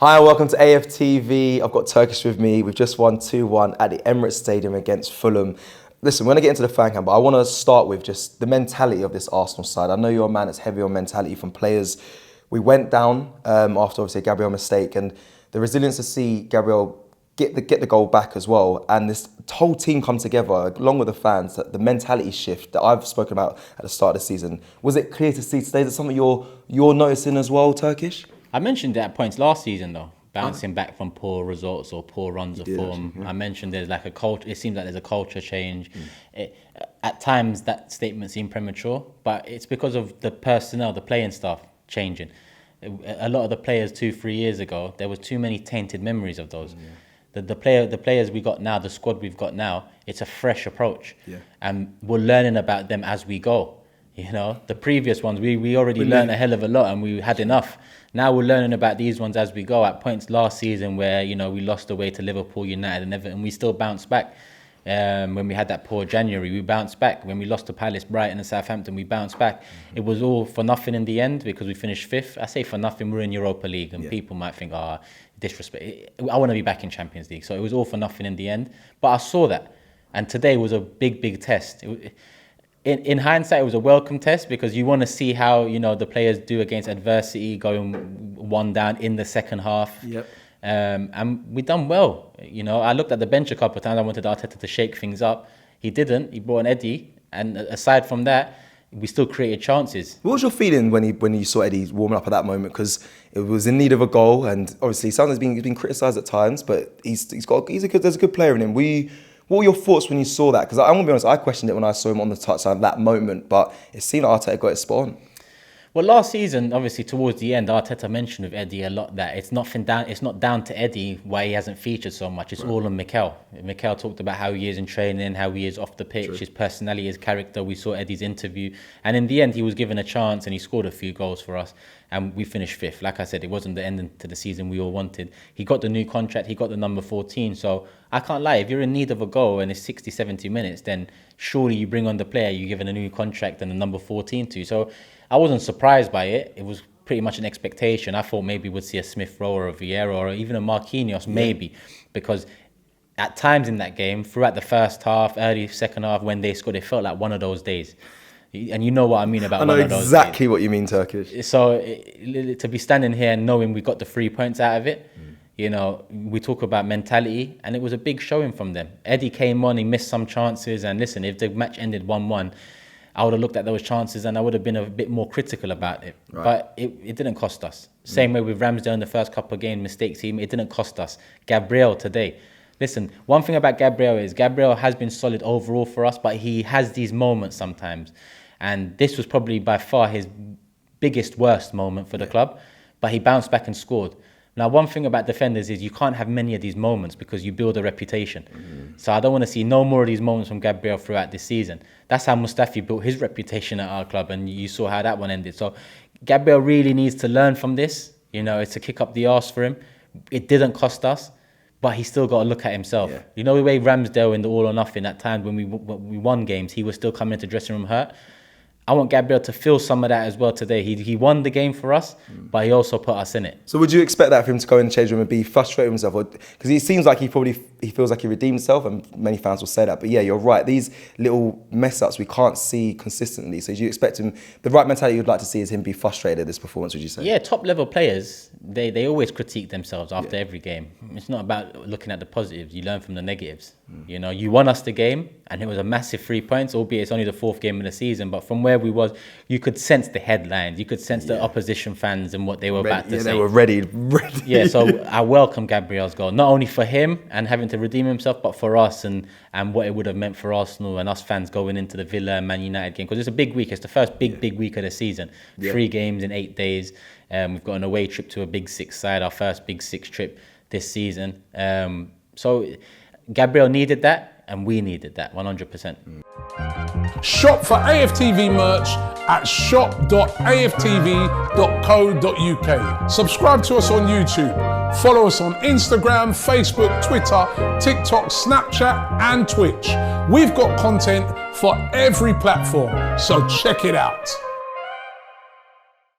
Hi and welcome to AFTV. I've got Turkish with me. We've just won 2-1 at the Emirates Stadium against Fulham. Listen, we're going to get into the fan camp, but I want to start with just the mentality of this Arsenal side. I know you're a man that's heavy on mentality from players. We went down after obviously a Gabriel mistake, and the resilience to see Gabriel get the goal back as well, and this whole team come together along with the fans. The mentality shift that I've spoken about at the start of the season, was it clear to see today? Is it something you're noticing as well, Turkish? I mentioned that at points last season though, bouncing back from poor results or poor runs of form. Actually, yeah. I mentioned there's like a culture. It seems like there's a culture change. At times that statement seemed premature, but it's because of the personnel, the playing staff changing. A lot of the players 2-3 years ago, there was too many tainted memories of those. Yeah. The players we got now, the squad we've got now, it's a fresh approach, and we're learning about them as we go. You know, the previous ones we already learned a hell of a lot, and we had enough. Now we're learning about these ones as we go. At points last season where, you know, we lost away to Liverpool, United and Everton, we still bounced back. When we had that poor January, we bounced back. When we lost to Palace, Brighton and Southampton, we bounced back. It was all for nothing in the end because we finished 5th. I say for nothing, we're in Europa League, and people might think, disrespect. I want to be back in Champions League. So it was all for nothing in the end. But I saw that. And today was a big test. In hindsight, it was a welcome test because you want to see how, you know, the players do against adversity, going one down in the second half. Yep. And we done well. You know, I looked at the bench a couple of times. I wanted Arteta to shake things up. He didn't. He brought an Eddie. And aside from that, we still created chances. What was your feeling when you saw Eddie warming up at that moment? Because it was in need of a goal, and obviously something's been criticised at times, but there's a good player in him. What were your thoughts when you saw that? Because I'm going to be honest, I questioned it when I saw him on the touchline at that moment, but it seemed like Arteta got it spot on. Well, last season, obviously towards the end, Arteta mentioned with Eddie a lot that it's not down to Eddie why he hasn't featured so much. It's all on Mikel. Mikel talked about how he is in training, how he is off the pitch, his personality, his character. We saw Eddie's interview, and in the end, he was given a chance and he scored a few goals for us, and we finished 5th. Like I said, it wasn't the ending to the season we all wanted. He got the new contract, he got the number 14, so I can't lie. If you're in need of a goal and it's 60, 70 minutes, then surely you bring on the player you're given a new contract and the number 14 to. So I wasn't surprised by it. It was pretty much an expectation. I thought maybe we'd see a Smith Rowe or a Vieira or even a Marquinhos, maybe, because at times in that game, throughout the first half, early second half, when they scored, it felt like one of those days. And you know what I mean about one of those days. I know exactly what you mean, Turkish. So to be standing here and knowing we got the 3 points out of it, you know, we talk about mentality, and it was a big showing from them. Eddie came on, he missed some chances, and listen, if the match ended 1-1, I would have looked at those chances and I would have been a bit more critical about it. Right. But it didn't cost us. Same way with Ramsdale in the first couple of games, mistakes, it didn't cost us. Gabriel today. Listen, one thing about Gabriel is Gabriel has been solid overall for us, but he has these moments sometimes. And this was probably by far his biggest, worst moment for the club, but he bounced back and scored. Now, one thing about defenders is you can't have many of these moments because you build a reputation. So I don't want to see no more of these moments from Gabriel throughout this season. That's how Mustafi built his reputation at our club, and you saw how that one ended. So Gabriel really needs to learn from this. You know, it's a kick up the arse for him. It didn't cost us, but he still got to look at himself. Yeah. You know the way Ramsdale in the all or nothing, at times when we won games, he was still coming into dressing room hurt. I want Gabriel to feel some of that as well today. He won the game for us, but he also put us in it. So would you expect that for him to go in the change room and be frustrated with himself? Because he seems like he feels like he redeemed himself, and many fans will say that. But yeah, you're right. These little mess-ups we can't see consistently. So do you expect him, the right mentality you'd like to see is him be frustrated at this performance, would you say? Yeah, top-level players, they always critique themselves after every game. It's not about looking at the positives. You learn from the negatives. You know, you won us the game, and it was a massive 3 points, albeit it's only the 4th game of the season. But from where we was, you could sense the headlines. You could sense the opposition fans and what they were about to say. They were ready. Yeah, so I welcome Gabriel's goal, not only for him and having to redeem himself, but for us and what it would have meant for Arsenal and us fans going into the Villa and Man United game. Because it's a big week. It's the first big week of the season. 3 games in 8 days. We've got an away trip to a Big Six side, our first Big Six trip this season. So Gabriel needed that, and we needed that 100%. Shop for AFTV merch at shop.aftv.co.uk. Subscribe to us on YouTube. Follow us on Instagram, Facebook, Twitter, TikTok, Snapchat and Twitch. We've got content for every platform, so check it out.